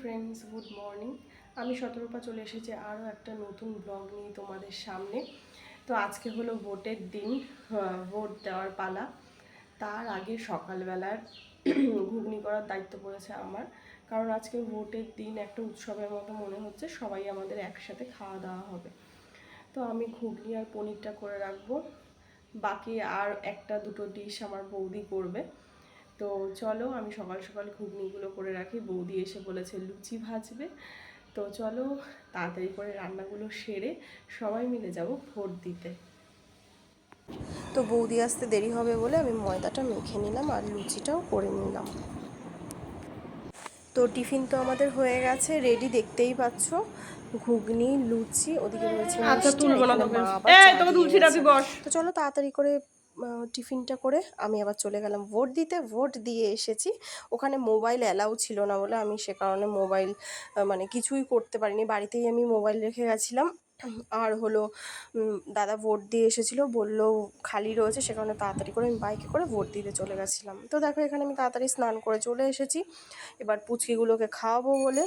Friends, good morning. আমি শতরূপা চলে এসেছি আরও একটা নতুন ব্লগ নিয়ে তোমাদের সামনে। তো আজকে হলো ভোটের দিন, ভোট দেওয়ার পালা। তার আগে সকালবেলার ঘুগনি করার দায়িত্ব পড়েছে আমার, কারণ আজকে ভোটের দিন একটা উৎসবের মতো মনে হচ্ছে, সবাই আমাদের একসাথে খাওয়া দাওয়া হবে। তো আমি ঘুগনি আর পনিরটা করে রাখবো, বাকি আর একটা দুটো ডিশ আমার বৌদি করবে। তো চলো আমি সকাল সকাল ঘুগনিগুলো করে রাখি, বৌদি এসে বলেছে লুচি ভাজবে। তো চলো তাড়াতাড়ি করে রান্নাগুলো সেরে সবাই মিলে যাব ভোট দিতে। তো বৌদি আসতে দেরি হবে বলে আমি ময়দাটা মেখে নিলাম আর লুচিটাও করে নিলাম। তো টিফিন তো আমাদের হয়ে গেছে, রেডি, দেখতেই পাচ্ছ। ঘুগনি, লুচি, ওদিকে রয়েছে মিষ্টি, আর এখানে মা আবার চা দিয়ে গেছে। তো চলো তাড়াতাড়ি করে টিফিনটা করে আমি আবার চলে গেলাম ভোট দিতে। ভোট দিয়ে এসেছি, ওখানে মোবাইল অ্যালাউ ছিল না বলে আমি সে কারণে মোবাইল মানে কিছুই করতে পারিনি, বাড়িতেই আমি মোবাইল রেখে গেছিলাম। আর হলো দাদা ভোট দিয়ে এসেছিলো, বললো খালি রয়েছে, সে কারণে তাড়াতাড়ি করে আমি বাইকে করে ভোট দিতে চলে গেছিলাম। তো দেখো এখানে আমি তাড়াতাড়ি স্নান করে চলে এসেছি এবার পুচকিগুলোকে খাওয়াবো বলে।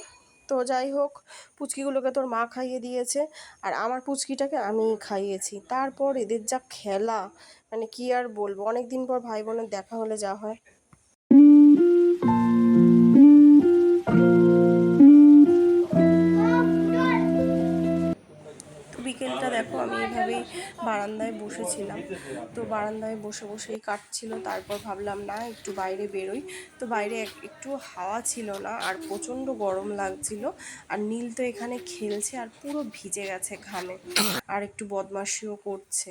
তো যাই হোক, পুচকিগুলোকে তোর মা খাইয়ে দিয়েছে আর আমার পুচকিটাকে আমি খাইয়েছি। তারপর এদের যা খেলা, মানে কি আর বলবো, অনেক দিন পর ভাই বোনের দেখা হলে যা হয়। তো বিকেলটা দেখো আমি এভাবেই বারান্দায় বসেছিলাম। তো বারান্দায় বসে বসেই কাটছিল, তারপর ভাবলাম না একটু বাইরে বেরোই। তো বাইরে একটু হাওয়া ছিল না আর প্রচণ্ড গরম লাগছিল। আর নীল তো এখানে খেলছে আর পুরো ভিজে গেছে ঘামে, আর একটু বদমাশিও করছে।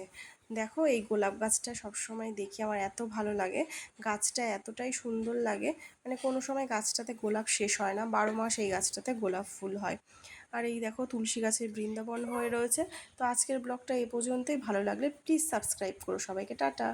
দেখো এই গোলাপ গাছটা সবসময় দেখি, আমার এত ভালো লাগে, গাছটা এতটাই সুন্দর লাগে, মানে কোনো সময় গাছটাতে গোলাপ শেষ হয় না, 12 মাস এই গাছটাতে গোলাপ ফুল হয়। আর এই দেখো তুলসী গাছের বৃন্দাবন হয়ে রয়েছে। তো আজকের ব্লগটা এই পর্যন্তই, ভালো লাগলে প্লিজ সাবস্ক্রাইব করো। সবাইকে টাটা।